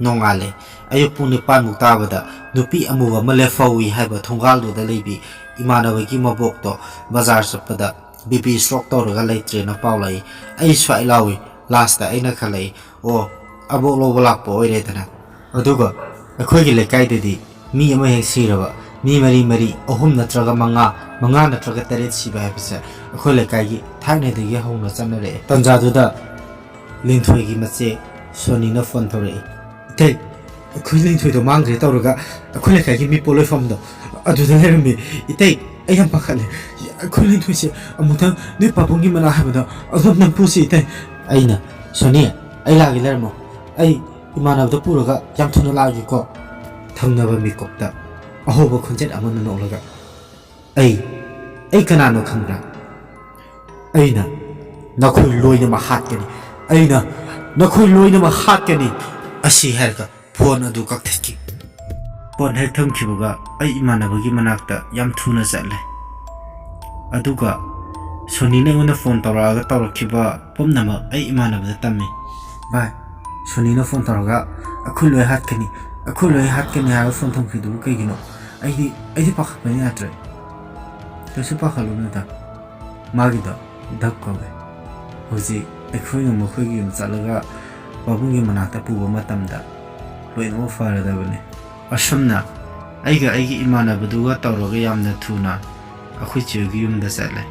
nongale ayu pung nipan muk tabada nupi amuga male fawi haiba thongal da lebi imanawa gi mabok to bazar sapada bp stroke torga leitre na paulai ai swai lawi last da aina khalai o abok lo balak po oire tana aduga akhoi gi lekai de mi ama hek siraba mi mari ahum natraga manga natraga taret siba habisa akhoi lekai gi thaine de gi hongna chanare tanja duda linthoi gi mache soni na phone thore te akhoi linthoi do mangre tawraga akhoi lekai gi mi poloi famdo aduda lermi ite ayam pakhale akhoi linthoi se amuta ne papung gi mana habada adom nan pusi ite aina soni ai lagi lermo ai imanabda puraga yam thuna lagi ko thangnaba mikopta ahoba khonjet amana nolaga ai kanano khangra aina nakhoi loina ma hatkani aina nakhoi loina ma hatkani asi herga phone adu kakthki phone hek thamkhibuga ai imanabagi manakta yam thuna chatle aduga soni ne ngona phone tawraga tawrakhiba pomnama ai imanabda tammi bye soni na phone tawraga akhuloi hatkani ha phone thamkhidu kaigino ai pakhapani atre tosu pakhaluna da magida dakkawe hoji akhoi no mokhoi gi chalaga babungi manakta puba matamda loino farada bane asumna aigi imana baduga tawraga yamna thuna akhoi chegi yumda sale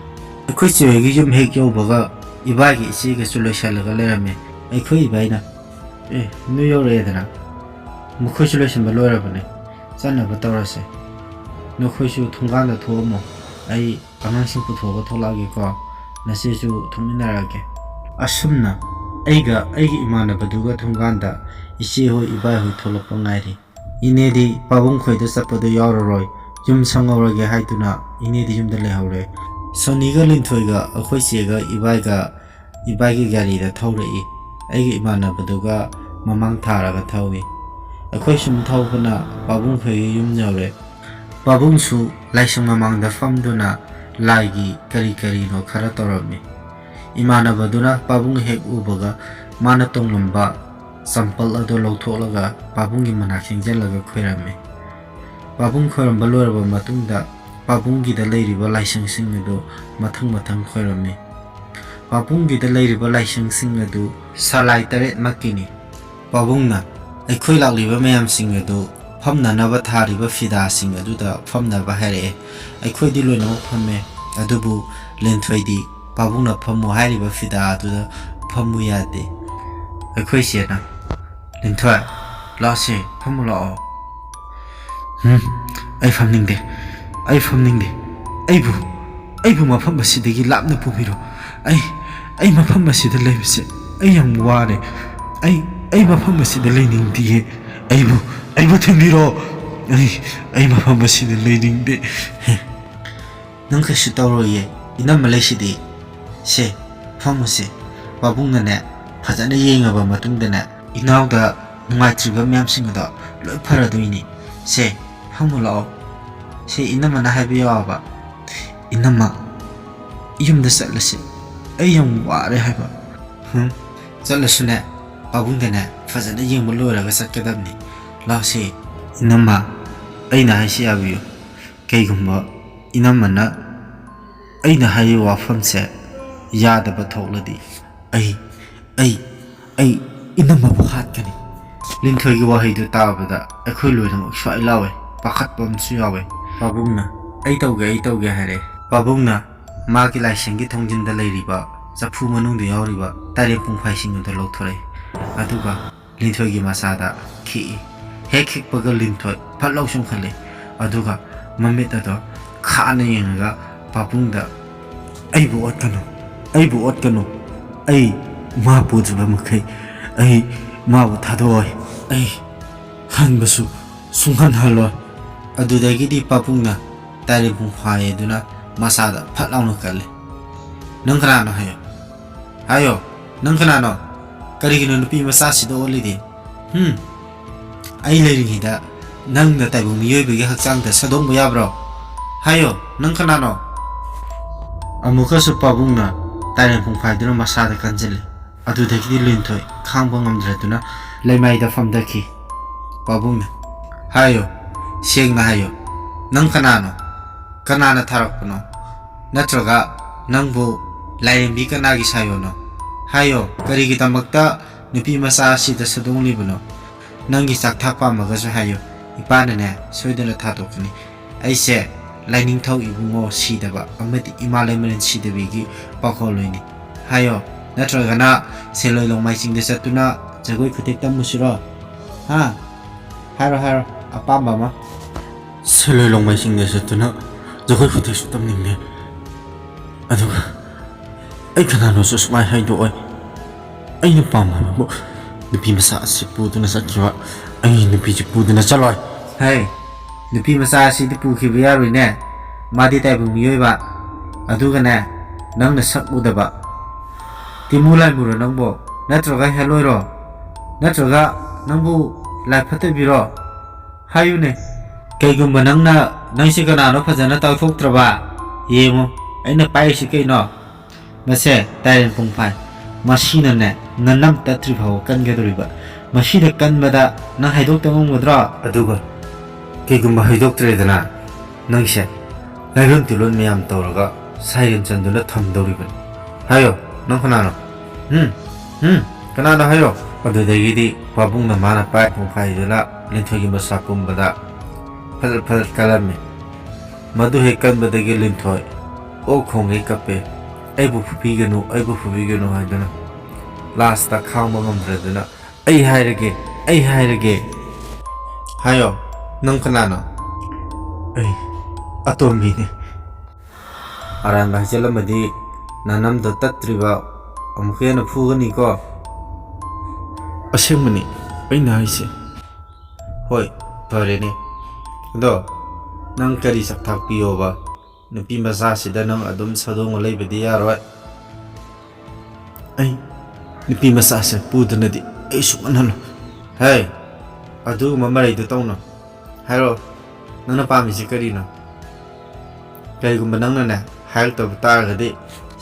akhoi chegi yum hek yobaga ibagi isiga sulushalaga lerame akhoi baina nu yore dana mukhoi solution ba loira bane sanna ba tawrase no khoisu thunganda thomo ai anang pu thoga tholagi ko nase su thuminarage asumna aiga imana baduga thunganda isi ho ibai ho tholapa ngairi inedi pabung khoida sapado yauroi yum sangorage haituna inedi yumda lehore soniga linthoiga akhoi chega ibai gi gari da thaurai aigi imana baduga mamang tharaga thawi akhoi sum thawbana pabung khoi yum nyawre pabung su laisung mamang da famduna laigi kari no khara torami imana baduna pabung hek ubaga mana tonglamba sampal ado lawtholaga pabung gi manak singjalaga khoirame pabung khoiramba loraba matungda pabung gi da leiriba laisung sing ado mathang khoirame pabung gi da leiriba laisung sing ado salai taret makini pabungna akhoi lagliba mayam sing ado famnanaba thariba fida sing aduda famnaba hare akhoi di loino famme adubu lenthoidi pabungna famu hariba fida aduda famu yade akhoi sena lenthoi lase famu lao ai famningde aibu mafam basidagi lapna pumiro ai mafam basida leibse ai yam ware ai mafam basida leiningdiye aibu thingiro ai mafam basida leiningde nang khashi tawroye ina malaysidhi se famuse babungna ne phajana yengaba matungdana inawda nungaitriba myam singda loi pharadoini se famulao se inamana habiyawa inama yumda chatlase ai yam ware haiba chalasune babungdana phajana yengba loiraga chatkadabni lase inama aina haisi abiyo kaigumba inamana aina hayi wafamse yadaba thokladi ai inama bhatkani linthoi gi wahaidu tabada akhoi loinam swai lawe pakhatpam su yawe babungna ai tauge hare babungna magi laisengi thongjinda leiriba chafu manungda yawriba tare pungphai singda lokthore aduga linthoi gi masada khi hek pagal linthoi phalau sum khale aduga mameta do khana yenga babungda aibu otkanu ai ma pujuba makai ai ma thadoi ai hanbasu sunghan halo adudagi di papungna tare pungphai duna masada phalau kale nangkrano hayo nangkrano karigino nupi masasi do olidi ai leringida nangda taibu miyoibagi hakchangda sadongba yabro hayo nangkrano amukasu pabungna tare pungphai duna masada kanjele adudagi di linthoi khangba ngamdraduna leimaida famdaki ꯄꯥꯕꯨꯡꯅ ꯍꯥꯏꯌꯣ ꯁꯦꯡꯅ ꯍꯥꯏꯌꯣ ꯅꯪ ꯀꯅꯥꯅꯣ ꯀꯅꯥꯅ ꯊꯥꯔꯛꯄꯅꯣ ꯅꯠꯇ꯭ꯔꯒ ꯅꯪꯕꯨ ꯂꯥꯏꯔꯦꯝꯕꯤ ꯀꯅꯥꯒꯤ ꯁꯥꯌꯣꯅꯣ ꯍꯥꯏꯌꯣ ꯀꯔꯤꯒꯤꯗꯃꯛꯇ ꯅꯨꯄꯤ ꯃꯆꯥ ꯑꯁꯤꯗ ꯁꯗꯣꯡꯂꯤꯕꯅꯣ ꯅꯪꯒꯤ ꯆꯥꯛꯊꯥꯛ ꯄꯥꯝꯃꯒꯁꯨ ꯍꯥꯏꯌꯣ ꯏꯄꯥꯅꯅꯦ ꯁꯣꯏꯗꯅ ꯊꯥꯗꯣꯛꯀꯅꯤ ꯑꯩꯁꯦ ꯂꯥꯏꯅꯤꯡꯊꯧ ꯏꯕꯨꯡꯉꯣ ꯁꯤꯗꯕ ꯑꯃꯗꯤ ꯏꯃꯥ ꯂꯩꯃꯔꯦꯟ ꯁꯤꯗꯕꯤꯒꯤ ꯄꯥꯎꯈꯣꯜꯂꯣꯏꯅꯤ ꯍꯥꯏꯌꯣ ꯅꯠꯇ꯭ꯔꯒꯅ ꯁꯦꯜꯂꯣꯏ ꯂꯣꯡꯃꯥꯏ ꯆꯤꯡꯗ ꯆꯠꯇꯨꯅ ꯖꯒꯣꯏ ꯈꯨꯊꯦꯛ ꯇꯝꯃꯨꯁꯤꯔꯣ ꯍꯥ ꯍꯥꯏꯔꯣ ꯑꯄꯥꯝꯕ ꯑꯃ ꯁꯦꯜꯂꯣꯏ ꯂꯣꯡꯃꯥꯏ ꯆꯤꯡꯗ ꯆꯠꯇꯨꯅ ꯖꯒꯣꯏ ꯈꯨꯊꯦꯛꯁꯨ ꯇꯝꯅꯤꯡꯉꯦ ꯑꯗꯨꯒ ꯑꯩ ꯀꯅꯥꯅꯣꯁꯨ ꯁꯨꯃꯥꯏ ꯍꯥꯏꯗꯣꯛꯑꯣꯏ ꯑꯩꯅ ꯄꯥꯝꯕꯕꯨ ꯅꯨꯄꯤ ꯃꯆꯥ ꯑꯁꯤ ꯄꯨꯗꯨꯅ ꯆꯠꯈꯤꯕ ꯑꯩ ꯅꯨꯄꯤꯁꯤ ꯄꯨꯗꯨꯅ ꯆꯠꯂꯣꯏ ꯍꯩ ꯅꯨꯄꯤ ꯃꯆꯥ ꯑꯁꯤꯗꯤ ꯄꯨꯈꯤꯕ ꯌꯥꯔꯣꯏꯅꯦ ꯃꯥꯗꯤ ꯇꯥꯏꯕꯪ ꯃꯤꯑꯣꯏꯕ ꯑꯗꯨꯒꯅꯦ ꯅꯪꯅ ꯁꯛ ꯎꯗꯕ ꯇꯤꯃꯨ ꯂꯥꯏꯃꯨꯔꯣ ꯅꯪꯕꯨ ꯅꯠꯇ꯭ꯔꯒ ꯍꯦꯜꯂꯣꯏꯔꯣ ꯅꯠꯇ꯭ꯔꯒ ꯅꯪꯕꯨ ꯂꯥꯏ ꯐꯠꯇꯕꯤꯔꯣ ꯍꯥꯏꯌꯨꯅꯦ ꯀꯩꯒꯨꯝꯕ ꯅꯪꯁꯤ ꯀꯅꯥꯅꯣ ꯐꯖꯅ ꯇꯥꯛꯊꯣꯛꯇ꯭ꯔꯕ ꯌꯦꯡꯉꯣ ꯑꯩꯅ ꯄꯥꯏꯔꯤꯁꯤ ꯀꯩꯅꯣ ꯃꯁꯦ ꯇꯥꯏꯔꯦꯟ ꯄꯨꯡꯐꯥꯏ ꯃꯁꯤꯅꯅꯦ ꯅꯅꯝ ꯇꯠꯇ꯭ꯔꯤ ꯐꯥꯎꯕ ꯀꯟꯒꯗꯧꯔꯤꯕ ꯃꯁꯤꯗ ꯀꯟꯕꯗ ꯅꯪ ꯍꯥꯏꯗꯣꯛꯇ ꯉꯝꯒꯗ꯭ꯔꯣ ꯑꯗꯨꯒ ꯀꯩꯒꯨꯝꯕ ꯍꯥꯏꯗꯣꯛꯇ꯭ꯔꯦꯗꯅ ꯅꯪꯁꯦ ꯂꯥꯏꯔꯣꯟ ꯇꯤꯂꯣꯟ ꯃꯌꯥꯝ ꯇꯧꯔꯒ ꯁꯩꯔꯦꯟ ꯆꯟꯗꯨꯅ ꯊꯝꯗꯧꯔꯤꯕꯅꯤ ꯍꯥꯏꯌꯣ ꯅꯪ ꯀꯅꯥꯅꯣ ꯀꯅꯥꯅꯣ ꯍꯥꯏꯌꯣ ꯑꯗꯨꯗꯒꯤꯗꯤ ꯄꯥꯕꯨꯡꯅ ꯃꯥꯅ ꯄꯥꯏ ꯄꯨꯡꯐꯥꯏꯗꯨꯅ ꯂꯤꯟꯊꯣꯏꯒꯤ ꯃꯁꯥ ꯄꯨꯝꯕꯗ ꯐꯖꯠ ꯀꯜꯂꯝꯃꯤ ꯃꯗꯨ ꯍꯦꯛ ꯀꯟꯕꯗꯒꯤ ꯂꯤꯟꯊꯣꯏ ꯑꯣꯛ ꯈꯣꯡꯒꯩ ꯀꯞꯄꯦ ꯑꯩꯕꯨ ꯐꯨꯕꯤꯒꯅꯨ ꯍꯥꯏꯗꯨꯅ ꯂꯥꯁꯇ ꯈꯥꯡꯕ ꯉꯝꯗ꯭ꯔꯗꯨꯅ ꯑꯩ ꯍꯥꯏꯔꯒꯦ ꯍꯥꯏꯌꯣ ꯅꯪ ꯀꯅꯥꯅꯣ ꯑꯩ ꯑꯇꯣꯝꯕꯤꯅꯤ ꯑꯔꯥꯟꯕ ꯍꯥꯏꯖꯤꯜꯂꯝꯃꯗꯤ ꯅꯅꯝꯗꯣ ꯇꯠꯇ꯭ꯔꯤꯕ ꯑꯃꯨꯛꯀ ꯍꯦꯟꯅ ꯐꯨꯒꯅꯤꯀꯣ ꯑꯁꯦꯡꯕꯅꯤ ꯑꯩꯅ ꯍꯥꯏꯁꯦ ꯍꯣꯏ ꯐꯔꯦꯅꯦ ꯑꯗꯣ ꯅꯪ ꯀꯔꯤ ꯆꯥꯛꯊꯥꯛꯄꯤꯌꯣꯕ ꯅꯨꯄꯤ ꯃꯆꯥꯁꯤꯗ ꯅꯪ ꯑꯗꯨꯝ ꯁꯥꯗꯣꯡꯉ ꯂꯩꯕꯗꯤ ꯌꯥꯔꯣꯏ ꯑꯩ ꯅꯨꯄꯤ ꯃꯆꯥꯁꯦ ꯄꯨꯗꯨꯅꯗꯤ ꯑꯩ ꯁꯨꯛꯍꯟꯍꯜꯂꯣꯏ ꯍꯦ ꯑꯗꯨꯒꯨꯝꯕ ꯃꯔꯩꯗꯣ ꯇꯧꯅꯣ ꯍꯥꯏꯔꯣ ꯅꯪꯅ ꯄꯥꯝꯃꯤꯁꯤ ꯀꯔꯤꯅꯣ ꯀꯔꯤꯒꯨꯝꯕ ꯅꯪꯅꯅꯦ ꯍꯥꯏꯔꯛꯇꯕ ꯇꯥꯔꯒꯗꯤ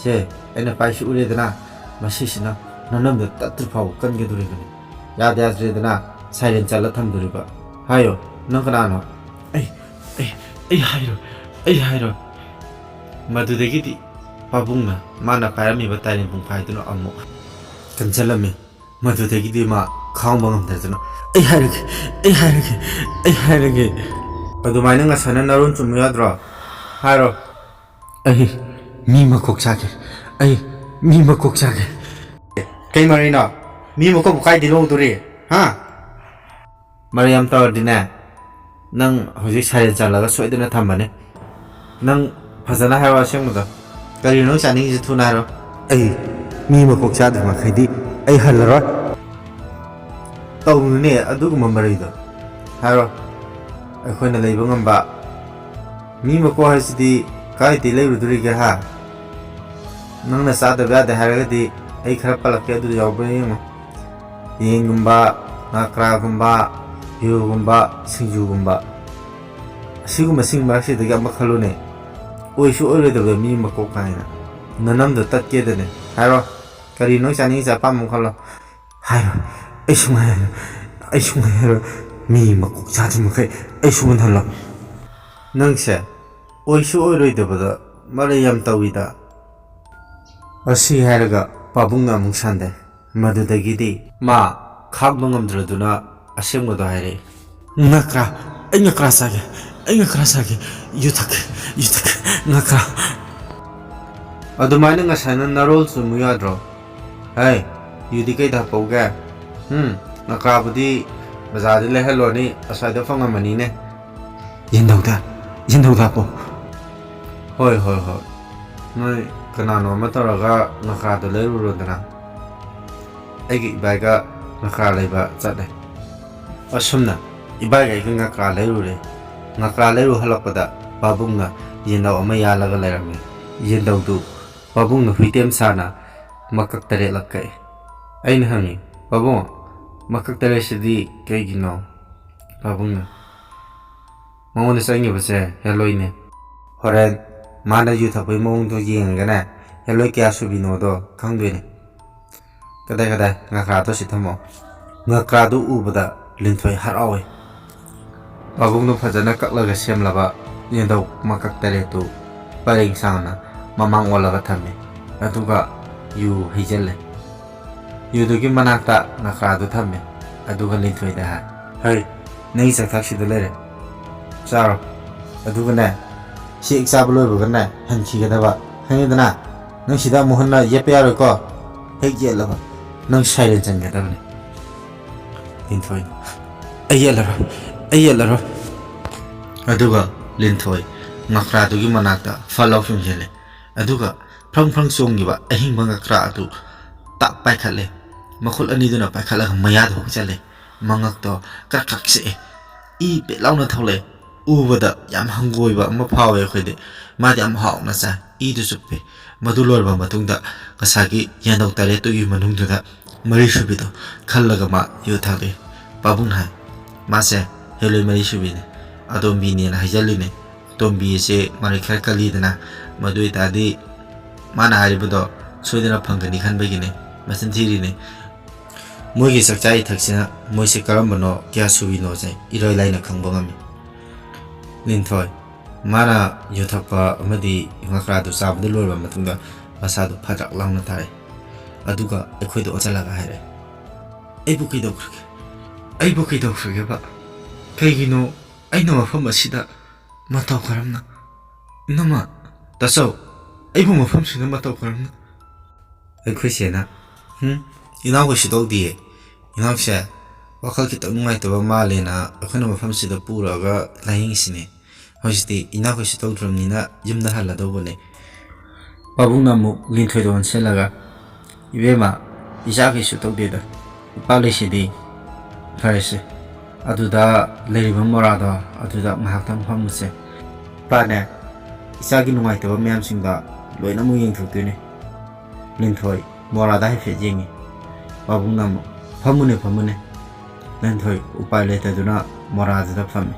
ꯁꯦ ꯑꯩꯅ ꯄꯥꯏꯁꯤ ꯎꯔꯦꯗꯅ ꯃꯁꯤꯁꯤꯅ ꯅꯅꯝꯗ ꯇꯠꯇ꯭ꯔꯤ ꯐꯥꯎꯕ ꯀꯟꯒꯗꯣꯔꯤꯕꯅꯤ ꯌꯥꯗ꯭ꯔꯦꯗꯅ ꯁꯥꯏꯔꯦꯟ ꯆꯠꯂ ꯊꯝꯗꯣꯔꯤꯕ ꯍꯥꯏꯌꯣ ꯅꯪ ꯀꯅꯥꯅꯣ ꯑꯩ ꯍꯥꯏꯔꯣꯏ ꯃꯗꯨꯗꯒꯤꯗꯤ ꯄꯥꯕꯨꯡꯅ ꯃꯥꯅ ꯄꯥꯏꯔꯝꯃꯤꯕ ꯇꯥꯏꯔꯦꯟ ꯄꯨꯡꯐꯥꯏꯗꯨꯅ ꯑꯃꯨꯛ ꯀꯟꯁꯤꯜꯂꯝꯃꯤ ꯃꯗꯨꯗꯒꯤꯗꯤ ꯃꯥ ꯈꯥꯡꯕ ꯉꯝꯗꯗꯨꯅ ꯑꯩ ꯍꯥꯏꯔꯒꯦ ꯑꯗꯨꯃꯥꯏꯅ ꯉꯁꯥꯏꯅ ꯅꯔꯣꯟ ꯆꯨꯝꯕ ꯌꯥꯗ꯭ꯔꯣ ꯍꯥꯏꯔꯣ ꯑꯩ ꯃꯤ ꯃꯀꯣꯛ ꯆꯥꯒꯦ ꯀꯩ ꯃꯔꯩꯅꯣ ꯃꯤ ꯃꯀꯣꯛꯕꯨ ꯀꯥꯏꯗꯩ ꯂꯧꯗꯣꯔꯤ ꯍꯥ ꯃꯔꯩ ꯌꯥꯝ ꯇꯧꯔꯗꯤꯅꯦ ꯅꯪ ꯍꯧꯖꯤꯛ ꯁꯥꯏꯔꯦꯟ ꯆꯜꯂꯒ ꯁꯣꯏꯗꯅ ꯊꯝꯕꯅꯤ ꯅꯪ ꯐꯖꯅ ꯍꯥꯏꯔꯣ ꯑꯁꯦꯡꯕꯗꯣ ꯀꯔꯤꯅꯣ ꯅꯪ ꯆꯥꯅꯤꯡꯉꯤꯁꯦ ꯊꯨꯅ ꯍꯥꯏꯔꯣ ꯑꯩ ꯃꯤ ꯃꯀꯣꯛ ꯆꯥꯗ꯭ꯔꯤ ꯃꯈꯩꯗꯤ ꯑꯩ ꯍꯜꯂꯔꯣꯏ ꯇꯧꯅꯨꯅꯦ ꯑꯗꯨꯒꯨꯝꯕ ꯃꯔꯩꯗꯣ ꯍꯥꯏꯔꯣ ꯑꯩꯈꯣꯏꯅ ꯂꯩꯕ ꯉꯝꯕ ꯃꯤ ꯃꯀꯣꯛ ꯍꯥꯏꯁꯤꯗꯤ ꯀꯥꯏꯗꯩ ꯂꯩꯔꯨꯗꯣꯔꯤꯒꯦ ꯍꯥ ꯅꯪꯅ ꯆꯥꯗꯕ ꯌꯥꯗꯦ ꯍꯥꯏꯔꯒꯗꯤ ꯑꯩ ꯈꯔ ꯄꯜꯂꯛꯀꯦ ꯑꯗꯨꯗ ꯌꯥꯎꯕ꯭ꯔꯥ ꯌꯦꯡꯉꯣ ꯌꯦꯟꯒꯨꯝꯕ ꯉꯀ꯭ꯔꯥꯒꯨꯝꯕ ꯌꯨꯒꯨꯝꯕ ꯁꯤꯡꯖꯨꯒꯨꯝꯕ ꯑꯁꯤꯒꯨꯝꯕꯁꯤꯡ ꯃꯔꯛꯁꯤꯗꯒꯤ ꯑꯃ ꯈꯜꯂꯨꯅꯦ ꯑꯣꯏꯁꯨ ꯑꯣꯏꯔꯣꯏꯗꯕ ꯃꯤ ꯃꯀꯣꯛ ꯀꯥꯏꯅ ꯅꯅꯝꯗꯣ ꯇꯠꯀꯦꯗꯅꯦ ꯍꯥꯏꯔꯣ ꯀꯔꯤ ꯅꯣꯏ ꯆꯥꯅꯤꯡꯉꯤꯁꯦ ꯑꯄꯥꯝꯕ ꯑꯃ ꯈꯜꯂꯣ ꯍꯥꯏꯔꯣ ꯑꯩ ꯁꯨꯡꯍꯥꯏ ꯍꯥꯏꯔꯣꯏ ꯃꯤ ꯃꯀꯣꯛ ꯆꯥꯗ꯭ꯔꯤ ꯃꯈꯩ ꯑꯩ ꯁꯨꯡꯍꯜꯂꯣ ꯅꯪꯁꯦ ꯑꯣꯏꯁꯨ ꯑꯣꯏꯔꯣꯏꯗꯕꯗ ꯃꯔꯩ ꯌꯥꯝ ꯇꯧꯏꯗ ꯑꯁꯤ ꯍꯥꯏꯔꯒ ꯄꯥꯕꯨꯡꯅ ꯑꯃꯨꯛ ꯁꯥꯟꯗꯩ ꯃꯗꯨꯗꯒꯤꯗꯤ ꯃꯥ ꯈꯥꯡꯕ ꯉꯝꯗ꯭ꯔꯗꯨꯅ ꯑꯁꯦꯡꯕꯗꯣ ꯍꯥꯏꯔꯛꯏ ꯑꯩ ꯉꯀ꯭ꯔꯥ ꯆꯥꯒꯦ ꯌꯨ ꯊꯛꯀꯦ ꯉꯀ꯭ꯔꯥ ꯑꯗꯨꯃꯥꯏꯅ ꯉꯁꯥꯏꯅ ꯅꯔꯣꯜ ꯆꯨꯝꯃꯨ ꯌꯥꯗ꯭ꯔꯣ ꯍꯩ ꯌꯨꯗꯤ ꯀꯩꯗ ꯍꯥꯞꯄꯧꯒꯦ ꯉꯀ꯭ꯔꯥꯕꯨꯗꯤ ꯕꯖꯥꯔꯗ ꯂꯩꯍꯜꯂꯣꯅꯤ ꯑꯁ꯭ꯋꯥꯏꯗ ꯐꯪꯉꯝꯃꯅꯤꯅꯦ ꯌꯦꯟꯗꯧꯗ ꯍꯥꯞꯄꯣ ꯍꯣꯏ ꯅꯣꯏ ꯀꯅꯥꯅꯣ ꯑꯃ ꯇꯧꯔꯒ ꯉꯀ꯭ꯔꯥꯗꯣ ꯂꯩꯔꯨꯔꯣꯗꯅ ꯑꯩꯒꯤ ꯏꯕꯥꯏꯒ ꯉꯀ꯭ꯔꯥ ꯂꯩꯕ ꯆꯠꯂꯦ ꯑꯁꯨꯝꯅ ꯏꯕꯥꯏꯒ ꯑꯩꯒ ꯉꯀ꯭ꯔꯥ ꯂꯩꯔꯨꯔꯦ ꯉꯀ꯭ꯔꯥ ꯂꯩꯔꯨ ꯍꯜꯂꯛꯄꯗ ꯄꯥꯕꯨꯡꯅ ꯌꯦꯟꯗꯧ ꯑꯃ ꯌꯥꯜꯂꯒ ꯂꯩꯔꯝꯃꯤ ꯌꯦꯟꯗꯧꯗꯨ ꯄꯥꯕꯨꯡꯅ ꯍꯨꯏꯇꯦꯝ ꯁꯥꯅ ꯃꯀꯛ 8 ꯀꯛꯏ ꯑꯩꯅ ꯍꯪꯉꯤ ꯄꯥꯕꯨꯡ ꯃꯀꯛ 8 ꯀꯩꯒꯤꯅꯣ ꯄꯥꯕꯨꯡꯅ ꯃꯉꯣꯟꯗ ꯆꯪꯉꯤꯕꯁꯦ ꯍꯦꯜꯂꯣꯏꯅꯦ ꯍꯣꯔꯦꯟ ꯃꯥꯅ ꯌꯨ ꯊꯛꯄꯒꯤ ꯃꯑꯣꯡꯗꯣ ꯌꯦꯡꯉꯒꯅꯦ ꯍꯦꯜꯂꯣꯏ ꯀꯌꯥ ꯁꯨꯕꯤꯅꯣꯗꯣ ꯈꯪꯗꯣꯏꯅꯦ ꯀꯗꯥꯏ ꯉꯀ꯭ꯔꯥꯗꯣ ꯁꯤ ꯊꯝꯃꯣ ꯉꯀ꯭ꯔꯥꯗꯨ ꯎꯕꯗ ꯂꯤꯟꯊꯣꯏ ꯍꯔꯥꯎꯏ ꯄꯥꯕꯨꯡꯅ ꯐꯖꯅ ꯀꯛꯂꯒ ꯁꯦꯝꯂꯕ ꯌꯦꯟꯗꯧ ꯃꯀꯛ ꯇꯔꯦꯠꯇꯨ ꯄꯔꯦꯡ ꯁꯥꯡꯅ ꯃꯃꯥꯡ ꯑꯣꯜꯂꯒ ꯊꯝꯃꯤ ꯑꯗꯨꯒ ꯌꯨ ꯍꯩꯖꯤꯜꯂꯦ ꯌꯨꯗꯨꯒꯤ ꯃꯅꯥꯛꯇ ꯉꯀ꯭ꯔꯥꯗꯨ ꯊꯝꯃꯤ ꯑꯗꯨꯒ ꯂꯤꯟꯊꯣꯏꯗ ꯍꯥꯏ ꯍꯩ ꯅꯪꯒꯤ ꯆꯥꯛꯊꯥꯛꯁꯤꯗ ꯂꯩꯔꯦ ꯆꯥꯔꯣ ꯑꯗꯨꯒꯅꯦ ꯁꯤ ꯍꯦꯛ ꯆꯥꯕ ꯂꯣꯏꯕꯒꯅꯦ ꯍꯟꯈꯤꯒꯗꯕ ꯈꯪꯉꯦꯗꯅ ꯅꯪ ꯁꯤꯗ ꯑꯃꯨꯛ ꯍꯟꯅ ꯌꯦꯠꯄ ꯌꯥꯔꯣꯏꯀꯣ ꯍꯦꯛ ꯌꯦꯠꯂꯕ ꯅꯪ ꯁꯥꯏꯂꯦꯟ ꯆꯟꯒꯗꯕꯅꯤ ꯂꯤꯟꯊꯣꯏ ꯑꯩ ꯌꯦꯠꯂꯔꯣꯏ ꯑꯗꯨꯒ ꯂꯤꯟꯊꯣꯏ ꯉꯀ꯭ꯔꯥꯗꯨꯒꯤ ꯃꯅꯥꯛꯇ ꯐꯠꯂꯥꯎ ꯆꯣꯡꯁꯤꯜꯂꯦ ꯑꯗꯨꯒ ꯐ꯭ꯔꯪ ꯐ꯭ꯔꯪ ꯆꯣꯡꯈꯤꯕ ꯑꯍꯤꯡꯕ ꯉꯀ꯭ꯔꯥ ꯑꯗꯨ ꯇꯥꯞ ꯄꯥꯏꯈꯠꯂꯦ ꯃꯈꯨꯠ ꯑꯅꯤꯗꯨꯅ ꯄꯥꯏꯈꯠꯂꯒ ꯃꯌꯥꯗ ꯍꯨꯛꯆꯜꯂꯦ ꯃꯉꯛꯇꯣ ꯀ꯭ꯔꯛ ꯀ꯭ꯔꯛ ꯁꯛꯑꯦ ꯏ ꯄꯦꯠ ꯂꯥꯎꯅ ꯊꯣꯛꯂꯛꯑꯦ ꯎꯕꯗ ꯌꯥꯝ ꯍꯪꯒꯣꯏꯕ ꯑꯃ ꯐꯥꯎꯋꯦ ꯑꯩꯈꯣꯏꯗꯤ ꯃꯥꯗꯤ ꯌꯥꯝ ꯍꯥꯎꯅ ꯆꯥꯏ ꯏꯗꯨ ꯆꯨꯞꯄꯦ ꯃꯗꯨ ꯂꯣꯏꯔꯕ ꯃꯇꯨꯡꯗ ꯉꯁꯥꯏꯒꯤ ꯌꯦꯟꯗꯧ ꯇꯔꯦꯠꯇꯨꯒꯤ ꯃꯅꯨꯡꯗꯨꯗ ꯃꯔꯤꯁꯨꯕꯤꯗꯣ ꯈꯜꯂꯒ ꯃꯥ ꯌꯨ ꯊꯛꯂꯛꯏ ꯄꯥꯕꯨꯡꯅ ꯍꯥꯏ ꯃꯥꯁꯦ ꯍꯦꯂꯣꯏ ꯃꯔꯤꯁꯨꯕꯤꯅꯤ ꯑꯇꯣꯝꯕꯤꯅꯦꯅ ꯍꯥꯏꯖꯜꯂꯤꯅꯦ ꯑꯇꯣꯝꯕꯤ ꯑꯁꯦ ꯃꯔꯩ ꯈꯔ ꯀꯜꯂꯤꯗꯅ ꯃꯗꯨ ꯑꯣꯏꯇꯥꯔꯗꯤ ꯃꯥꯅ ꯍꯥꯏꯔꯤꯕꯗꯣ ꯁꯣꯏꯗꯅ ꯐꯪꯒꯅꯤ ꯈꯟꯕꯒꯤꯅꯦ ꯃꯆꯤꯟ ꯊꯤꯔꯤꯅꯦ ꯃꯣꯏꯒꯤ ꯆꯥꯛꯆꯥ ꯏꯊꯛꯁꯤꯅ ꯃꯣꯏꯁꯦ ꯀꯔꯝꯕꯅꯣ ꯀꯌꯥ ꯁꯨꯕꯤꯅꯣꯁꯦ ꯏꯔꯣꯏ ꯂꯥꯏꯅ ꯈꯪꯕ ꯉꯝꯃꯤ ꯂꯤꯟꯊꯣꯏ ꯃꯥꯅ ꯌꯨ ꯊꯛꯄ ꯑꯃꯗꯤ ꯉꯀ꯭ꯔꯥꯗꯨ ꯆꯥꯕꯗ ꯂꯣꯏꯔꯕ ꯃꯇꯨꯡꯗ ꯃꯁꯥꯗꯨ ꯐꯗ꯭ꯔꯛ ꯂꯥꯎꯅ ꯇꯥꯔꯦ ꯑꯗꯨꯒ ꯑꯩꯈꯣꯏꯗ ꯑꯣꯟꯁꯤꯜꯂꯒ ꯍꯥꯏꯔꯦ ꯑꯩꯕꯨ ꯀꯩꯗꯧꯈ꯭ꯔꯒꯦꯕ ꯀꯩꯒꯤꯅꯣ ꯑꯩꯅ ꯃꯐꯝ ꯑꯁꯤꯗ ꯃꯇꯧ ꯀꯔꯝꯅ ꯏꯅꯝꯃ ꯇꯥꯆꯧ ꯑꯩꯕꯨ ꯃꯐꯝꯁꯤꯗ ꯃꯇꯧ ꯀꯔꯝꯅ ꯑꯩꯈꯣꯏꯁꯦꯅ ꯏꯅꯥꯎ ꯀꯩꯁꯨ ꯇꯧꯗꯤꯌꯦ ꯏꯅꯥꯎꯁꯦ ꯋꯥꯈꯜ ꯈꯤꯇꯪ ꯅꯨꯡꯉꯥꯏꯇꯕ ꯃꯥꯜꯂꯦꯅ ꯑꯩꯈꯣꯏꯅ ꯃꯐꯝꯁꯤꯗ ꯄꯨꯔꯒ ꯂꯥꯌꯦꯡꯁꯤꯅꯦ ꯍꯧꯖꯤꯛꯇꯤ ꯏꯅꯥꯎ ꯀꯩꯁꯨ ꯇꯧꯗ꯭ꯔꯕꯅꯤꯅ ꯌꯨꯝꯗ ꯍꯜꯂꯗꯧꯕꯅꯦ ꯄꯥꯕꯨꯡꯅ ꯑꯃꯨꯛ ꯂꯤꯟꯊꯣꯏꯗ ꯑꯣꯟꯁꯤꯜꯂꯒ 이베마 이자기 수도비다 빨리시디 파이시 아두다 레리번 모라다 아두다 마학당 파무세 빠네 이자기 누마이트바 ꯃꯌꯥꯝꯁꯤꯡꯗ ꯂꯣꯏꯅ ꯑꯃꯨꯛ ꯌꯦꯡꯊꯣꯛꯇꯣꯏꯅꯤ ꯂꯤꯟꯊꯣꯏ ꯃꯣꯔꯥꯗ ꯍꯥꯏꯐꯦꯠ ꯌꯦꯡꯉꯤ ꯄꯥꯕꯨꯡꯅ ꯑꯃꯨꯛ ꯐꯝꯃꯨꯅꯦ ꯂꯤꯟꯊꯣꯏ ꯎꯄꯥꯏ ꯂꯩꯇꯗꯨꯅ ꯃꯣꯔꯥꯗꯨꯗ ꯐꯝꯃꯤ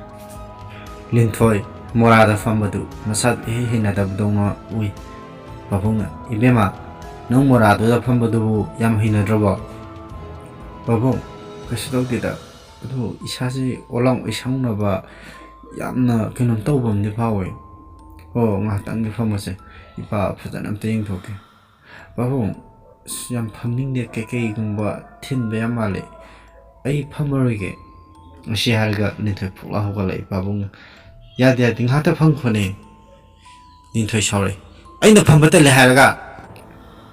ꯂꯤꯟꯊꯣꯏ ꯃꯣꯔꯥꯗ ꯐꯝꯕꯗꯨ ꯃꯁꯥꯗꯨ ꯏꯍꯩ ꯍꯩꯅꯗꯕꯗꯧꯅ ꯎꯏ ꯄꯥꯕꯨꯡꯅ 이베마 ꯅꯪ ꯃꯣꯔꯥꯗꯨꯗ ꯐꯝꯕꯗꯨꯕꯨ ꯌꯥꯝ ꯍꯩꯅꯗ꯭ꯔꯕꯣ ꯄꯥꯕꯨꯡ ꯀꯩꯁꯨ ꯇꯧꯗꯦꯗ ꯑꯗꯨ ꯏꯁꯥꯁꯤ ꯑꯣꯂꯥꯡ ꯑꯣꯏꯁꯪꯅꯕ ꯌꯥꯝꯅ ꯀꯩꯅꯣꯝ ꯇꯧꯕ ꯑꯃꯗꯤ ꯐꯥꯎꯋꯦ ꯍꯣ ꯉꯥꯏꯍꯥꯛꯇꯪꯗꯤ ꯐꯝꯃꯁꯦ ꯏꯄꯥ ꯐꯖꯅ ꯑꯝꯇ ꯌꯦꯡꯊꯣꯛꯀꯦ ꯄꯥꯕꯨꯡ ꯌꯥꯝ ꯐꯝꯅꯤꯡꯗꯦ ꯀꯩꯀꯩꯒꯨꯝꯕ ꯊꯤꯟꯕ ꯌꯥꯝ ꯃꯥꯜꯂꯦ ꯑꯩ ꯐꯝꯃꯔꯣꯏꯒꯦ ꯑꯁꯤ ꯍꯥꯏꯔꯒ ꯂꯤꯟꯊꯣꯏ ꯐꯨꯛꯂꯥ ꯍꯧꯒꯠꯂꯛꯏ ꯄꯥꯕꯨꯡꯅ ꯌꯥꯗꯦ ꯉꯥꯏꯍꯥꯛꯇ ꯐꯝꯈꯣꯅꯦ ꯂꯤꯟꯊꯣꯏ ꯁꯥꯎꯔꯛꯏ ꯑꯩꯅ ꯐꯝꯕ ꯇꯜꯂꯦ ꯍꯥꯏꯔꯒ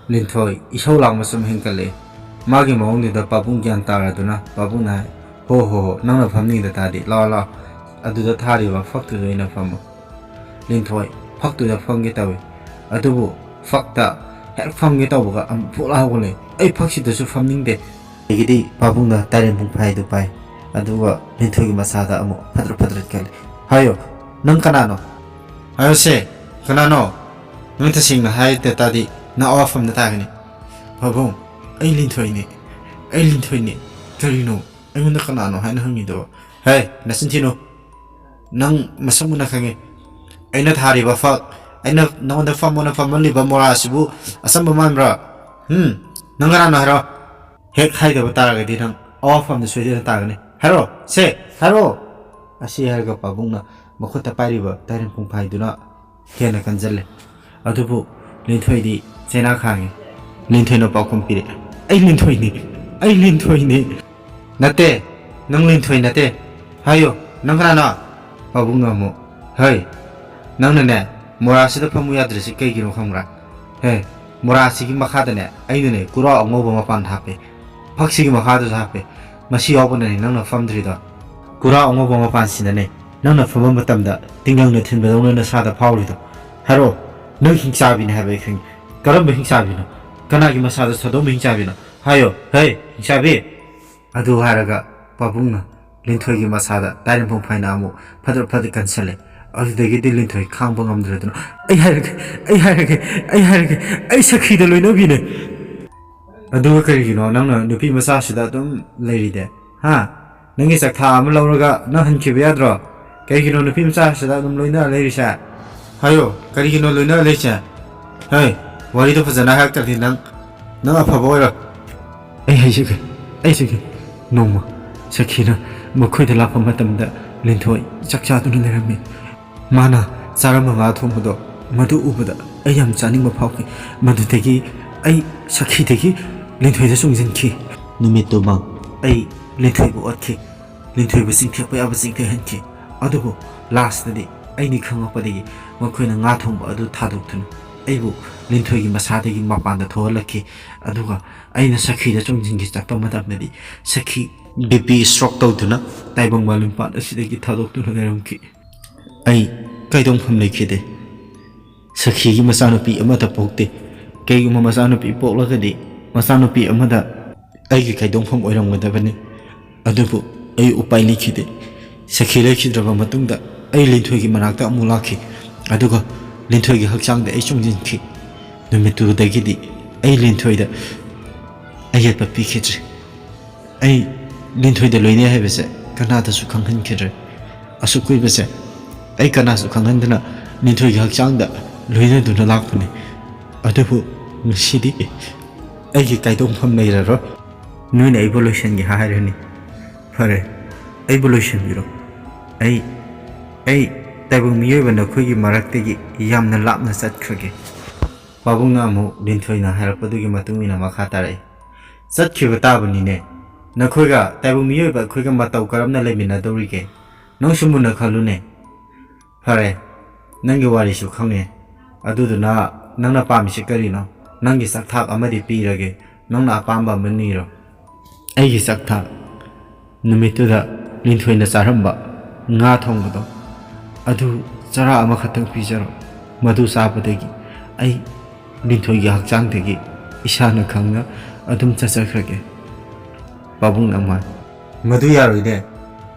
ꯂꯤꯟꯊꯣꯏ ꯏꯁꯧ ꯂꯥꯡꯕ ꯁꯨꯝ ꯍꯦꯟꯀꯠꯂꯛꯏ ꯃꯥꯒꯤ ꯃꯑꯣꯡꯗꯨꯗ ꯄꯥꯕꯨꯡ ꯒ꯭ꯌꯥꯟ ꯇꯥꯔꯗꯨꯅ ꯄꯥꯕꯨꯡꯅ ꯍꯥꯏ ꯍꯣ ꯅꯪꯅ ꯐꯝꯅꯤꯡꯗ ꯇꯥꯔꯗꯤ ꯂꯥꯛꯑꯣ ꯑꯗꯨꯗ ꯊꯥꯔꯤꯕ ꯐꯛꯇꯨꯗ ꯑꯣꯏꯅ ꯐꯝꯃꯣ ꯂꯤꯟꯊꯣꯏ ꯐꯛꯇꯨꯗ ꯐꯝꯒꯦ ꯇꯧꯏ ꯑꯗꯨꯕꯨ ꯐꯛꯇ ꯍꯦꯛ ꯐꯝꯒꯦ ꯇꯧꯕꯒ ꯑꯃꯨꯛ ꯐꯨꯛꯂꯥ ꯍꯧꯒꯠꯂꯛꯏ ꯑꯩ ꯐꯛꯁꯤꯗꯁꯨ ꯐꯝꯅꯤꯡꯗꯦ ꯑꯗꯒꯤꯗꯤ ꯄꯥꯕꯨꯡꯅ ꯇꯥꯏꯔꯦꯟ ꯄꯨꯡꯐꯥꯏꯗꯨ ꯄꯥꯏ ꯑꯗꯨꯒ ꯂꯤꯟꯊꯣꯏꯒꯤ ꯃꯁꯥꯗ ꯑꯃꯨꯛ ꯐꯗ꯭ꯔꯠ ꯀꯜꯂꯤ ꯍꯥꯏꯌꯣ ꯅꯪ ꯀꯅꯥꯅꯣ ꯍꯥꯏꯌꯣꯁꯦ ꯀꯅꯥꯅꯣ ꯅꯪ ꯇꯁꯦꯡꯅ ꯍꯥꯏꯗ ꯇꯥꯔꯗꯤ ꯅꯪ ꯑꯋꯥꯐꯝꯗ ꯇꯥꯒꯅꯤ ꯄꯥꯕꯨꯡ ꯑꯩ ꯂꯤꯟꯊꯣꯏꯅꯦ ꯀꯔꯤꯅꯣ ꯑꯩꯉꯣꯟꯗ ꯀꯅꯥꯅꯣ ꯍꯥꯏꯅ ꯍꯪꯉꯤꯗꯣ ꯍꯦ ꯅꯆꯤꯟ ꯊꯤꯅꯨ ꯅꯪ ꯃꯁꯛ ꯃꯨꯟꯅ ꯈꯪꯉꯤ ꯑꯩꯅ ꯊꯥꯔꯤꯕ ꯐꯛ ꯑꯩꯅ ꯅꯉꯣꯟꯗ ꯐꯝꯃꯣꯅ ꯐꯝꯍꯜꯂꯤꯕ ꯃꯣꯔꯥ ꯑꯁꯤꯕꯨ ꯑꯆꯝꯕ ꯃꯥꯟꯕ꯭ꯔꯥ ꯅꯪ ꯀꯅꯥꯅꯣ ꯍꯥꯏꯔꯣ ꯍꯦꯛ ꯍꯥꯏꯗꯕ ꯇꯥꯔꯒꯗꯤ ꯅꯪ ꯑꯋꯥꯐꯝꯗ ꯁꯣꯏꯗꯅ ꯇꯥꯒꯅꯤ ꯍꯥꯏꯔꯣ ꯁꯦ ꯍꯥꯏꯔꯣ ꯑꯁꯤ ꯍꯥꯏꯔꯒ ꯄꯥꯕꯨꯡꯅ ꯃꯈꯨꯠꯇ ꯄꯥꯏꯔꯤꯕ ꯇꯥꯏꯔꯦꯟ ꯄꯨꯡꯐꯥꯏꯗꯨꯅ ꯍꯦꯟꯅ ꯀꯟꯖꯜꯂꯦ ꯑꯗꯨꯕꯨ ꯂꯤꯟꯊꯣꯏꯗꯤ ꯆꯩꯅꯥ ꯈꯥꯡꯉꯤ ꯂꯤꯟꯊꯣꯏꯅ ꯄꯥꯎꯈꯨꯝ ꯄꯤꯔꯛꯑꯦ ꯑꯩ ꯂꯤꯟꯊꯣꯏꯅꯤ ꯅꯠꯇꯦ ꯅꯪ ꯂꯤꯟꯊꯣꯏ ꯅꯠꯇꯦ ꯍꯥꯏꯌꯣ ꯅꯪ ꯀꯅꯥꯅꯣ ꯄꯥꯕꯨꯡꯅ ꯑꯃꯨꯛ ꯍꯩ ꯅꯪꯅꯅꯦ ꯃꯣꯔꯥꯁꯤꯗ ꯐꯝꯃꯨ ꯌꯥꯗ꯭ꯔꯤꯁꯤ ꯀꯩꯒꯤꯅꯣ ꯈꯪꯕ꯭ꯔꯥ ꯍꯦ ꯃꯣꯔꯥꯁꯤꯒꯤ ꯃꯈꯥꯗꯅꯦ ꯑꯩꯅꯅꯦ ꯀꯨꯔꯥꯎ ꯑꯉꯧꯕ ꯃꯄꯥꯟ ꯍꯥꯞꯄꯦ ꯐꯛꯁꯤꯒꯤ ꯃꯈꯥꯗꯁꯨ ꯍꯥꯞꯄꯦ ꯃꯁꯤ ꯌꯥꯎꯕꯅꯅꯦ ꯅꯪꯅ ꯐꯝꯗ꯭ꯔꯤꯗꯣ ꯀꯨꯔꯥꯎ ꯑꯉꯧꯕ ꯃꯄꯥꯟꯁꯤꯅꯅꯦ ꯅꯪꯅ ꯐꯝꯕ ꯃꯇꯝꯗ ꯇꯤꯡꯂꯪꯅ ꯊꯤꯟꯕꯗꯧꯅ ꯅꯁꯥꯗ ꯐꯥꯎꯔꯤꯗꯣ ꯍꯥꯏꯔꯣ ꯅꯪ ꯍꯤꯡꯆꯥꯕꯤꯅꯤ ꯍꯥꯏꯕ ꯑꯩ ꯈꯪꯉꯤ ꯀꯔꯝꯕ ꯍꯤꯡꯆꯥꯕꯤꯅꯣ ꯀꯅꯥꯒꯤ ꯃꯁꯥꯗ ꯁꯥꯗꯣꯡꯕ ꯍꯤꯡꯆꯥꯕꯤꯅꯣ ꯍꯥꯏꯌꯣ ꯍꯦ ꯍꯤꯡꯆꯥꯕꯤ ꯑꯗꯨ ꯍꯥꯏꯔꯒ ꯄꯥꯕꯨꯡꯅ ꯂꯤꯟꯊꯣꯏꯒꯤ ꯃꯁꯥꯗ ꯇꯥꯏꯔꯦꯟ ꯄꯨꯡꯐꯥꯏꯅ ꯑꯃꯨꯛ ꯐꯗ꯭ꯔꯠ ꯀꯟꯁꯜꯂꯦ ꯑꯗꯨꯗꯒꯤꯗꯤ ꯂꯤꯟꯊꯣꯏ ꯈꯥꯡꯕ ꯉꯝꯗ꯭ꯔꯗꯨꯅ ꯑꯩ ꯍꯥꯏꯔꯒꯦ ꯑꯩ ꯁꯈꯤꯗ ꯂꯣꯏꯅꯕꯤꯅꯦ ꯑꯗꯨꯒ ꯀꯔꯤꯒꯤꯅꯣ ꯅꯪꯅ ꯅꯨꯄꯤ ꯃꯆꯥꯁꯤꯗ ꯑꯗꯨꯝ ꯂꯩꯔꯤꯗꯦ ꯅꯪꯒꯤ ꯆꯥꯛꯊꯥ ꯑꯃ ꯂꯧꯔꯒ ꯅꯪ ꯍꯟꯈꯤꯕ ꯌꯥꯗ꯭ꯔꯣ ꯀꯩꯒꯤꯅꯣ ꯅꯨꯄꯤ ꯃꯆꯥꯁꯤꯗ ꯑꯗꯨꯝ ꯂꯣꯏꯅꯔ ꯂꯩꯔꯤꯁꯦ ꯍꯥꯏꯌꯣ ꯀꯔꯤꯒꯤꯅꯣ ꯂꯣꯏꯅꯔ ꯂꯩꯔꯤꯁꯦ ꯍꯦ ꯋꯥꯔꯤꯗꯣ ꯐꯖꯅ ꯍꯥꯏꯔꯛꯇ꯭ꯔꯗꯤ ꯅꯪ ꯑꯐꯕ ꯑꯣꯏꯔꯣ ꯑꯩ ꯍꯥꯏꯖꯒꯦ ꯅꯣꯡꯃ ꯁꯈꯤꯅ ꯃꯈꯣꯏꯗ ꯂꯥꯛꯄ ꯃꯇꯝꯗ ꯂꯤꯟꯊꯣꯏ ꯆꯥꯛ ꯆꯥꯗꯨꯅ ꯂꯩꯔꯝꯃꯤ ꯃꯥꯅ ꯆꯥꯔꯝꯕ ꯉꯥ ꯊꯣꯡꯕꯗꯣ ꯃꯗꯨ ꯎꯕꯗ ꯑꯩ ꯌꯥꯝ ꯆꯥꯅꯤꯡꯕ ꯐꯥꯎꯈꯤ ꯃꯗꯨꯗꯒꯤ ꯑꯩ ꯁꯈꯤꯗꯒꯤ ꯂꯤꯟꯊꯣꯏꯗ ꯆꯣꯡꯁꯤꯟꯈꯤ ꯅꯨꯃꯤꯠꯇꯨꯃ ꯑꯩ ꯂꯤꯟꯊꯣꯏꯕꯨ ꯑꯣꯠꯈꯤ ꯂꯤꯟꯊꯣꯏꯕꯨ ꯆꯤꯡꯊꯦꯛꯄ ꯌꯥꯕ ꯆꯤꯡꯊꯦꯛꯍꯟꯈꯤ ꯑꯗꯨꯕꯨ ꯂꯥꯁꯇꯗꯤ ꯑꯩꯅꯤ ꯈꯪꯂꯛꯄꯗꯒꯤ ꯃꯈꯣꯏꯅ ꯉꯥ ꯊꯣꯡꯕ ꯑꯗꯨ ꯊꯥꯗꯣꯛꯇꯨꯅ ꯑꯩꯕꯨ ꯂꯤꯟꯊꯣꯏꯒꯤ ꯃꯁꯥꯗꯒꯤ ꯃꯄꯥꯟꯗ ꯊꯣꯛꯍꯜꯂꯛꯈꯤ ꯑꯗꯨꯒ ꯑꯩꯅ ꯁꯈꯤꯗ ꯆꯣꯡꯁꯤꯟꯈꯤ ꯆꯠꯄ ꯃꯇꯝꯗꯗꯤ ꯁꯈꯤ BP ꯁ꯭ꯇ꯭ꯔꯣꯛ ꯇꯧꯗꯨꯅ ꯇꯥꯏꯕꯪ ꯃꯥꯂꯦꯝꯄꯥꯠ ꯑꯁꯤꯗꯒꯤ ꯊꯥꯗꯣꯛꯇꯨꯅ ꯂꯩꯔꯝꯈꯤ ꯑꯩ ꯀꯩꯗꯧꯐꯝ ꯂꯩꯈꯤꯗꯦ ꯁꯈꯤꯒꯤ ꯃꯆꯥꯅꯨꯄꯤ ꯑꯃꯠꯇ ꯄꯣꯛꯇꯦ ꯀꯩꯒꯨꯝꯕ ꯃꯆꯥꯅꯨꯄꯤ ꯄꯣꯛꯂꯒꯗꯤ ꯃꯆꯥꯅꯨꯄꯤ ꯑꯃꯗ ꯑꯩꯒꯤ ꯀꯩꯗꯧꯐꯝ ꯑꯣꯏꯔꯝꯒꯗꯕꯅꯤ ꯑꯗꯨꯕꯨ ꯑꯩ ꯎꯄꯥꯏ ꯂꯩꯈꯤꯗꯦ ꯁꯈꯤ ꯂꯩꯈꯤꯗ꯭ꯔꯕ ꯃꯇꯨꯡꯗ ꯑꯩ ꯂꯤꯟꯊꯣꯏꯒꯤ ꯃꯅꯥꯛꯇ ꯑꯃꯨꯛ ꯂꯥꯛꯈꯤ ꯑꯗꯨꯒ ꯂꯤꯟꯊꯣꯏꯒꯤ ꯍꯛꯆꯥꯡꯗ ꯑꯩ ꯆꯣꯡꯁꯤꯟꯈꯤ ꯅꯨꯃꯤꯠꯇꯨꯗꯒꯤꯗꯤ ꯑꯩ ꯂꯤꯟꯊꯣꯏꯗ ꯑꯌꯦꯠꯄ ꯄꯤꯈꯤꯗ꯭ꯔꯦ ꯑꯩ ꯂꯤꯟꯊꯣꯏꯗ ꯂꯣꯏꯅꯩ ꯍꯥꯏꯕꯁꯦ ꯀꯅꯥꯗꯁꯨ ꯈꯪꯍꯟꯈꯤꯗ꯭ꯔꯦ ꯑꯁꯨꯛ ꯀꯨꯏꯕꯁꯦ ꯑꯩ ꯀꯅꯥꯁꯨ ꯈꯪꯍꯟꯗꯅ ꯂꯤꯟꯊꯣꯏꯒꯤ ꯍꯛꯆꯥꯡꯗ ꯂꯣꯏꯅꯗꯨꯅ ꯂꯥꯛꯄꯅꯤ ꯑꯗꯨꯕꯨ ꯉꯁꯤꯗꯤ ꯑꯩꯒꯤ ꯀꯥꯏꯗꯣꯡꯐꯝ ꯂꯩꯔꯔꯣꯏ ꯅꯣꯏꯅ ꯑꯩꯕꯨ ꯂꯣꯏꯁꯤꯟꯒꯦ ꯍꯥꯏꯔꯅꯤ ꯐꯔꯦ ꯑꯩꯕꯨ ꯂꯣꯏꯁꯤꯟꯕꯤꯔꯣ ꯑꯩ ꯇꯥꯏꯕꯪ ꯃꯤꯑꯣꯏꯕ ꯅꯈꯣꯏꯒꯤ ꯃꯔꯛꯇꯒꯤ ꯌꯥꯝꯅ ꯂꯥꯞꯅ ꯆꯠꯈ꯭ꯔꯒꯦ ꯄꯥꯕꯨꯡꯅ ꯑꯃꯨꯛ ꯂꯤꯟꯊꯣꯏꯅ ꯍꯥꯏꯔꯛꯄꯗꯨꯒꯤ ꯃꯇꯨꯡ ꯏꯟꯅ ꯃꯈꯥ ꯇꯥꯔꯛꯏ ꯆꯠꯈꯤꯕ ꯇꯥꯕꯅꯤꯅꯦ ꯅꯈꯣꯏꯒ ꯇꯥꯏꯕꯪ ꯃꯤꯑꯣꯏꯕ ꯑꯩꯈꯣꯏꯒ ꯃꯇꯧ ꯀꯔꯝꯅ ꯂꯩꯃꯤꯟꯅꯗꯧꯔꯤꯒꯦ ꯅꯪꯁꯨ ꯃꯨꯟꯅ ꯈꯜꯂꯨꯅꯦ ꯐꯔꯦ ꯅꯪꯒꯤ ꯋꯥꯔꯤꯁꯨ ꯈꯪꯉꯦ ꯑꯗꯨꯗꯨꯅ ꯅꯪꯅ ꯄꯥꯝꯃꯤꯁꯤ ꯀꯔꯤꯅꯣ ꯅꯪꯒꯤ ꯆꯥꯛꯊꯥꯛ ꯑꯃꯗꯤ ꯄꯤꯔꯒꯦ ꯅꯪꯅ ꯑꯄꯥꯝꯕ ꯑꯃ ꯅꯤꯔꯣ ꯑꯩꯒꯤ ꯆꯥꯛꯊꯥꯛ ꯅꯨꯃꯤꯠꯇꯨꯗ ꯂꯤꯟꯊꯣꯏꯅ ꯆꯥꯔꯝꯕ ꯉꯥ ꯊꯣꯡꯕꯗꯣ ꯑꯗꯨ ꯆꯔꯥ ꯑꯃꯈꯛꯇꯪ ꯄꯤꯖꯔꯣ ꯃꯗꯨ ꯆꯥꯕꯗꯒꯤ ꯑꯩ ꯂꯤꯟꯊꯣꯏꯒꯤ ꯍꯛꯆꯥꯡꯗꯒꯤ ꯏꯁꯥꯅ ꯈꯪꯅ ꯑꯗꯨꯝ ꯆꯠꯆꯈ꯭ꯔꯒꯦ ꯄꯥꯕꯨꯡꯅ ꯑꯃ ꯃꯗꯨ ꯌꯥꯔꯣꯏꯅꯦ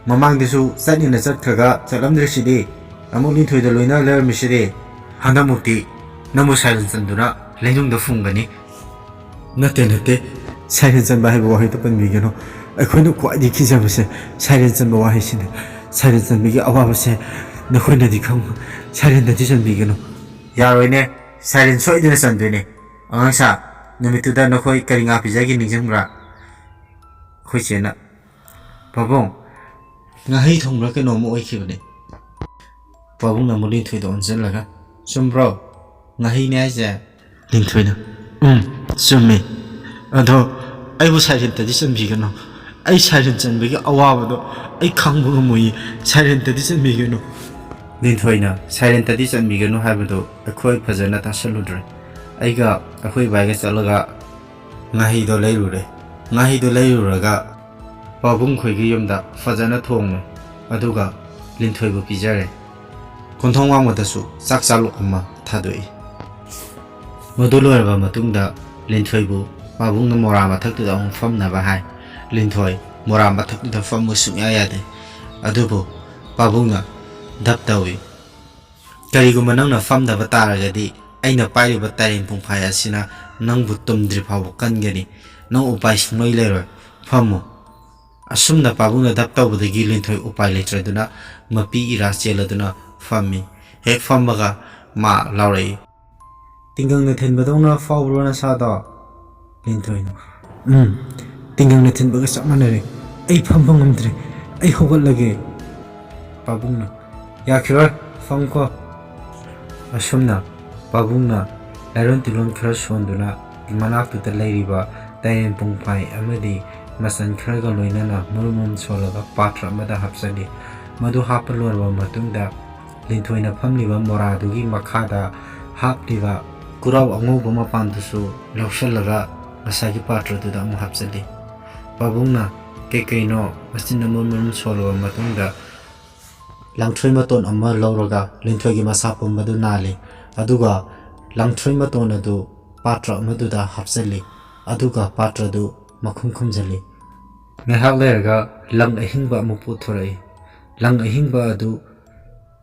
ꯃꯃꯥꯡꯗꯁꯨ ꯆꯠꯅꯤꯅ ꯆꯠꯈ꯭ꯔꯒ ꯆꯠꯂꯝꯗ꯭ꯔꯤꯁꯤꯗꯤ ꯑꯃꯨꯛ ꯂꯤꯟꯊꯣꯏꯗ ꯂꯣꯏꯅ ꯂꯩꯔꯝꯃꯤꯁꯤꯗꯤ ꯍꯟꯗꯛꯃꯨꯛꯇꯤ ꯅꯪꯕꯨ ꯁꯥꯏꯔꯟ ꯆꯟꯗꯨꯅ ꯂꯩꯅꯨꯡꯗ ꯐꯨꯝꯒꯅꯤ ꯅꯠꯇꯦ ꯁꯥꯏꯔꯟ ꯆꯟꯕ ꯍꯥꯏꯕ ꯋꯥꯍꯩꯗꯣ ꯄꯟꯕꯤꯒꯅꯨ ꯑꯩꯈꯣꯏꯅ ꯈ꯭ꯋꯥꯏꯗꯒꯤ ꯀꯤꯖꯕꯁꯦ ꯁꯥꯏꯔꯟ ꯆꯟꯕ ꯋꯥꯍꯩꯁꯤꯅꯤ ꯁꯥꯏꯔꯟ ꯆꯟꯕꯒꯤ ꯑꯋꯥꯕꯁꯦ ꯅꯈꯣꯏꯅꯗꯤ ꯈꯪꯕ ꯁꯥꯏꯔꯟꯗꯗꯤ ꯆꯟꯕꯤꯒꯅꯨ ꯌꯥꯔꯣꯏꯅꯦ ꯁꯥꯏꯔꯟ ꯁꯣꯏꯗꯅ ꯆꯟꯗꯣꯏꯅꯦ ꯑꯉꯥꯡꯁꯥ ꯅꯨꯃꯤꯠꯇꯨꯗ ꯅꯈꯣꯏ ꯀꯔꯤ ꯉꯥ ꯄꯤꯖꯒꯦ ꯅꯤꯡꯁꯤꯡꯕ꯭ꯔꯥ ꯑꯩꯈꯣꯏ ꯆꯦꯅ ꯄꯥꯕꯨꯡ ꯉꯥꯍꯩ ꯊꯣꯡꯕ꯭ꯔꯥ ꯀꯩꯅꯣꯝꯃ ꯑꯣꯏꯈꯤꯕꯅꯦ ꯄꯥꯕꯨꯡꯅ ꯑꯃꯨꯛ ꯂꯤꯟꯊꯣꯏꯗ ꯑꯣꯟꯁꯤꯜꯂꯒ ꯆꯨꯝꯕ꯭ꯔꯣ ꯉꯥꯍꯩꯅꯦ ꯍꯥꯏꯁꯦ ꯂꯤꯟꯊꯣꯏꯅ ꯆꯨꯝꯃꯤ ꯑꯗꯣ ꯑꯩꯕꯨ ꯁꯥꯏꯔꯦꯟꯇꯗꯤ ꯆꯟꯕꯤꯒꯅꯨ ꯑꯩ ꯁꯥꯏꯔꯦꯟ ꯆꯟꯕꯒꯤ ꯑꯋꯥꯕꯗꯣ ꯑꯩ ꯈꯪꯕ ꯉꯝꯃꯣꯏꯌꯦ ꯁꯥꯏꯔꯦꯟꯇꯗꯤ ꯆꯟꯕꯤꯒꯅꯨ ꯂꯤꯟꯊꯣꯏꯅ ꯁꯥꯏꯔꯦꯟꯇꯗꯤ ꯆꯟꯕꯤꯒꯅꯨ ꯍꯥꯏꯕꯗꯣ ꯑꯩꯈꯣꯏ ꯐꯖꯅ ꯇꯥꯁꯜꯂꯨꯗ꯭ꯔꯦ ꯑꯩꯒ ꯑꯩꯈꯣꯏ ꯕꯥꯏꯒ ꯆꯠꯂꯒ ꯉꯥꯍꯩꯗꯣ ꯂꯩꯔꯨꯔꯦ ꯉꯥꯍꯩꯗꯣ ꯂꯩꯔꯨꯔꯒ ꯄꯥꯕꯨꯡ ꯈꯣꯏꯒꯤ ꯌꯨꯝꯗ ꯐꯖꯅ ꯊꯣꯡꯉꯦ ꯑꯗꯨꯒ ꯂꯤꯟꯊꯣꯏꯕꯨ ꯄꯤꯖꯔꯦ ꯀꯣꯟꯊꯣꯡ ꯋꯥꯡꯃꯗꯁꯨ ꯆꯥꯛ ꯆꯥꯂꯨꯛ ꯑꯃ ꯊꯥꯗꯣꯛꯏ ꯃꯗꯨ ꯂꯣꯏꯔꯕ ꯃꯇꯨꯡꯗ ꯂꯤꯟꯊꯣꯏꯕꯨ ꯄꯥꯕꯨꯡꯅ ꯃꯣꯔꯥ ꯃꯊꯛꯇꯨꯗ ꯑꯃꯨꯛ ꯐꯝꯅꯕ ꯍꯥꯏ ꯂꯤꯟꯊꯣꯏ ꯃꯣꯔꯥ ꯃꯊꯛꯇꯨꯗ ꯐꯝꯕ ꯁꯨꯡꯌꯥ ꯌꯥꯗꯦ ꯑꯗꯨꯕꯨ ꯄꯥꯕꯨꯡꯅ ꯙꯞ ꯇꯧꯏ ꯀꯔꯤꯒꯨꯝꯕ ꯅꯪꯅ ꯐꯝꯗꯕ ꯇꯥꯔꯒꯗꯤ ꯑꯩꯅ ꯄꯥꯏꯔꯤꯕ ꯇꯥꯏꯔꯦꯟ ꯄꯨꯡꯐꯥꯏ ꯑꯁꯤꯅ ꯅꯪꯕꯨ ꯇꯨꯝꯗ꯭ꯔꯤ ꯐꯥꯎꯕ ꯀꯟꯒꯅꯤ ꯅꯪ ꯎꯄꯥꯏ ꯁꯨꯡꯂꯩ ꯂꯩꯔꯣꯏ ꯐꯝꯃꯨ ꯑꯁꯨꯝꯅ ꯄꯥꯕꯨꯡꯅ ꯙꯞ ꯇꯧꯕꯗꯒꯤ ꯂꯤꯟꯊꯣꯏ ꯎꯄꯥꯏ ꯂꯩꯇ꯭ꯔꯗꯨꯅ ꯃꯄꯤ ꯏꯔꯥ ꯆꯦꯜꯂꯗꯨꯅ ꯐꯝꯃꯤ ꯍꯦꯛ ꯐꯝꯕꯒ ꯃꯥ ꯂꯥꯎꯔꯛꯏ ꯇꯤꯡꯒꯪꯅ ꯊꯤꯟꯕꯗꯧꯅ ꯐꯥꯎꯕ꯭ꯔꯣ ꯅꯁꯥꯗꯣ ꯂꯤꯟꯊꯣꯏꯅ ꯇꯤꯡꯒꯪꯅ ꯊꯤꯟꯕꯒ ꯆꯞ ꯃꯥꯟꯅꯔꯦ ꯑꯩ ꯐꯝꯕ ꯉꯝꯗ꯭ꯔꯦ ꯑꯩ ꯍꯧꯒꯠꯂꯒꯦ ꯄꯥꯕꯨꯡꯅ ꯌꯥꯈꯤꯔꯣꯏ ꯐꯝꯀꯣ ꯑꯁꯨꯝꯅ ꯄꯥꯕꯨꯡꯅ ꯂꯥꯏꯔꯣꯟ ꯇꯤꯜꯂꯣꯟ ꯈꯔ ꯁꯣꯟꯗꯨꯅ ꯃꯅꯥꯛꯇꯨꯗ ꯂꯩꯔꯤꯕ ꯇꯥꯏꯔꯦꯟ ꯄꯨꯡꯐꯥꯏ ꯑꯃꯗꯤ ꯃꯆꯟ ꯈꯔꯒ ꯂꯣꯏꯅꯅ ꯃꯔꯨꯝ ꯁꯣꯜꯂꯒ ꯄꯥꯇ꯭ꯔ ꯑꯃꯗ ꯍꯥꯞꯆꯜꯂꯤ ꯃꯗꯨ ꯍꯥꯞꯄ ꯂꯣꯏꯔꯕ ꯃꯇꯨꯡꯗ ꯂꯤꯟꯊꯣꯏꯅ ꯐꯝꯂꯤꯕ ꯃꯣꯔꯥꯗꯨꯒꯤ ꯃꯈꯥꯗ ꯍꯥꯞꯂꯤꯕ ꯀꯨꯔꯥꯎ ꯑꯉꯧꯕ ꯃꯄꯥꯟꯗꯨꯁꯨ ꯂꯧꯁꯜꯂꯒ ꯉꯁꯥꯏꯒꯤ ꯄꯥꯇ꯭ꯔꯗꯨꯗ ꯑꯃꯨꯛ ꯍꯥꯞꯆꯜꯂꯤ ꯄꯥꯕꯨꯡꯅ ꯀꯩꯀꯩꯅꯣ ꯃꯆꯤꯟ ꯑꯃꯃꯝ ꯁꯣꯜꯂꯕ ꯃꯇꯨꯡꯗ ꯂꯪꯊ꯭ꯔꯩ ꯃꯇꯣꯟ ꯑꯃ ꯂꯧꯔꯒ ꯂꯤꯟꯊꯣꯏꯒꯤ ꯃꯁꯥ ꯄꯨꯝꯕꯗꯨ ꯅꯥꯜꯂꯤ ꯑꯗꯨꯒ ꯂꯪꯊ꯭ꯔꯩ ꯃꯇꯣꯟ ꯑꯗꯨ ꯄꯥꯇ꯭ꯔ ꯑꯃꯗꯨꯗ ꯍꯥꯞꯆꯜꯂꯤ ꯑꯗꯨꯒ ꯄꯥꯇ꯭ꯔꯗꯨ ꯃꯈꯨꯝ ꯈꯨꯝꯖꯤꯜꯂꯤ ꯉꯥꯏꯍꯥꯛ ꯂꯩꯔꯒ ꯂꯪ ꯑꯍꯤꯡꯕ ꯑꯃꯨꯛ ꯄꯨꯊꯣꯔꯛꯏ ꯂꯪ ꯑꯍꯤꯡꯕ ꯑꯗꯨ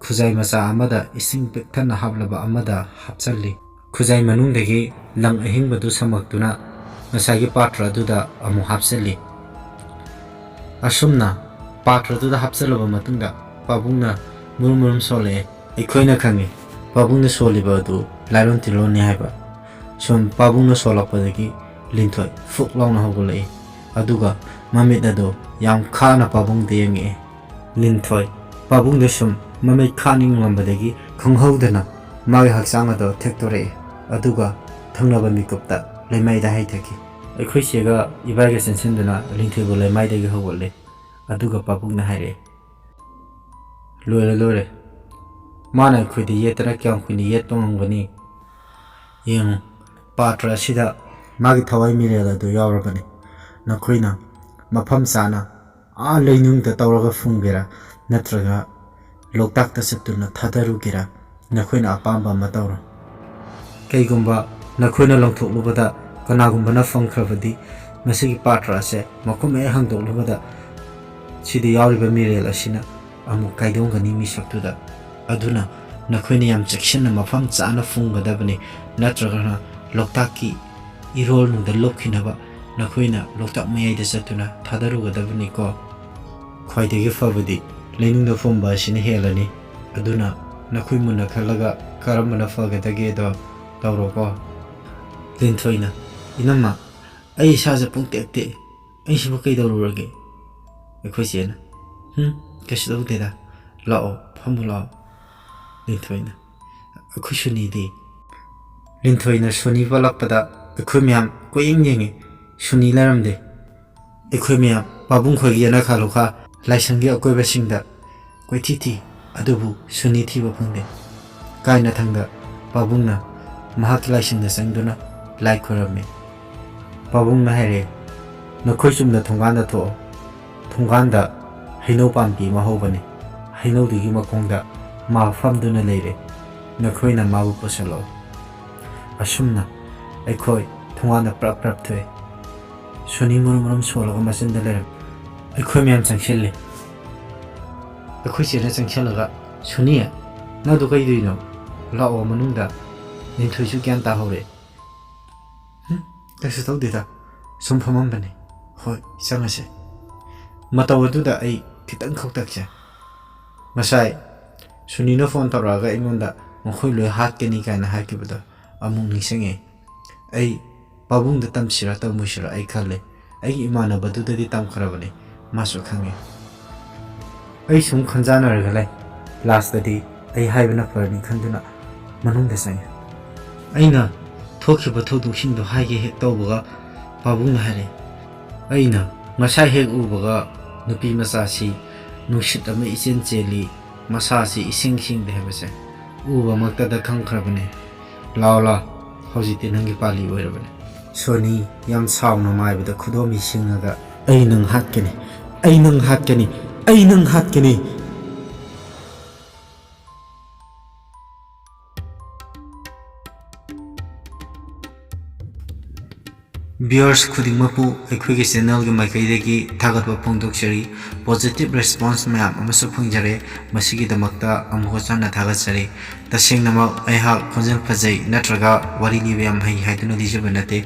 ꯈꯨꯖꯥꯏ ꯃꯆꯥ ꯑꯃꯗ ꯏꯁꯤꯡ ꯄꯤꯛꯊꯟꯅ ꯍꯥꯞꯂꯕ ꯑꯃꯗ ꯍꯥꯞꯆꯜꯂꯤ ꯈꯨꯖꯥꯏ ꯃꯅꯨꯡꯗꯒꯤ ꯂꯪ ꯑꯍꯤꯡꯕꯗꯨ ꯁꯝꯃꯛꯇꯨꯅ ꯉꯁꯥꯏꯒꯤ ꯄꯥꯇ꯭ꯔ ꯑꯗꯨꯗ ꯑꯃꯨꯛ ꯍꯥꯞꯆꯜꯂꯤ ꯑꯁꯨꯝꯅ ꯄꯥꯇ꯭ꯔꯗꯨꯗ ꯍꯥꯞꯆꯜꯂꯕ ꯃꯇꯨꯡꯗ ꯄꯥꯕꯨꯡꯅ ꯃꯔꯨꯝ ꯁꯣꯜꯂꯛꯑꯦ ꯑꯩꯈꯣꯏꯅ ꯈꯪꯉꯤ ꯄꯥꯕꯨꯡꯅ ꯁꯣꯜꯂꯤꯕ ꯑꯗꯨ ꯂꯥꯏꯔꯣꯟ ꯇꯤꯜꯂꯣꯟꯅꯤ ꯍꯥꯏꯕ ꯁꯨꯝ ꯄꯥꯕꯨꯡꯅ ꯁꯣꯜꯂꯛꯄꯗꯒꯤ ꯂꯤꯟꯊꯣꯏ ꯐꯨꯛ ꯂꯥꯎꯅ ꯍꯧꯒꯠꯂꯛꯏ ꯑꯗꯨꯒ Mamit ado yam khana pabung de nge linthoi pabung de sum mamit khaning lambadagi khonghowdana magi haksang ado thektore aduga thangnaba mikupta leimai da haithaki akhoi sega ibaga sensinduna linthoi bo leimai de hawole aduga pabung na haire lore mana akhoi de yetara kyam khuni yet pangangani yeng patra sida magi thawai mirela do yawrabani nakhoina mafam sana a leinung da tawraga funggera natraga loktak ta satuna thadarugira nakhoina apamba matawra kaigumba nakhoina longthoklubada kanagumbana fangkhrabadi masigi patra se makum e hangdoklubada sidi yawriba mirel asina amu kaidongani misaktuda aduna nakhoina yam chekshina mafam chana funggadabani natraga loktaki irol nungda lopkhinaba nakhoina loktak mayai da satuna thadarugadabani ko khwaidagi fabadi leinungda fomba asina helani aduna nakhoi munna khalaga karambana fagadage do tawro ko linthoina inama ai saja pungtekte ai sibu kai dawrurage akhoi sena kashi dawdeda lao phamula linthoina akhoi shuni di linthoina shuni balakpada akhoi myam koing yengi shuni laramde akhoi myam babung khoi yana khaluka laisangi akoiba singda koi titi adubu shuni thiba phangde kaina thangda babungna mahak laisingda sangduna lai khorame babungna haire nakhoi chumda thonganda tho thonganda haino pampi mahobani haino digi makongda ma famduna leire nakhoina mabu posalo asumna akhoi thonganda prap thoe shuni murum solaga masinda leire akhoi myam changshelle akhoi chena changshalaga shuniya na du kai duino lao manungda ninthoi chu kyan ta hore tasu tawdeda sumphamam bane hoi changase matawaduda ai kitang khoktakcha masai sunino phone tawraga ingonda mkhoi loi hat keni kaina hakibada amung nisenge ai babungda tamsira tawmushira ai khalle ai imana badudadi tamkharabane masu khange ai sum khanjana ragalai last dadi ai haibana farni khanduna manungda sang aina thokhiba thodu hingdo haige hek tawbaga babungna hare aina masai hek ubaga nupi masasi nushit ama isen cheli masasi ising de hebase uba maktada khangkhrabane laula hojite nangi pali oirabane soni yam sauna maibada khudomi singaga ai nang hatkeni ai nang hatkeni ai nang hatkeni viewers khudingmapu aikhoigi channel gi maikaidagi thagatwa phongdoksari positive response mayam amasu phungjare masigi damakta amho chana thagatsari tasengnama aiha khonjal phajai natraga wari libe am hai haiduna lijaba nate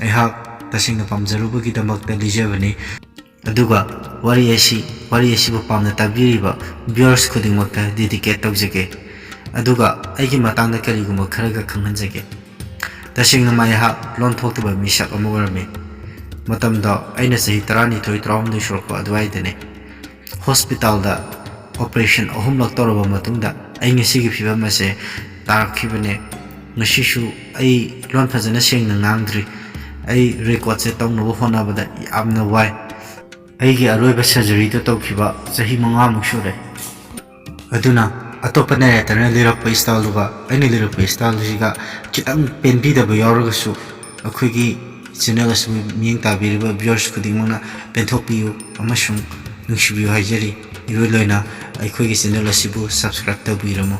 aiha tasengna pamjarubagi damakta lijabani aduga wari asi bu pamna tabiriba viewers khudingmakta dedicate tawjage aduga aigi matangda kariguma kharaga khanghanjage tasengna maiha lon thoktuba misak amorame matamda aina sahi tarani thoi traum de shorko adwaidene hospital da operation ahum lak toraba matungda ai ngasi gi phibam ase tarakkhibane ngasishu ai lon phajana sengna ngangdri ai record se tongno hona bada amna wai ai gi aroiba surgery to tokhiba sahi manga muksure aduna atopana etana lirak style duga aina lirak style jiga kitang penbi da bayor su akhoi channel asu ming tabiriba viewers khudingmana penthokpiu amasung nungsibiu haijari iroi loina akhoi channel asibu subscribe tabiramo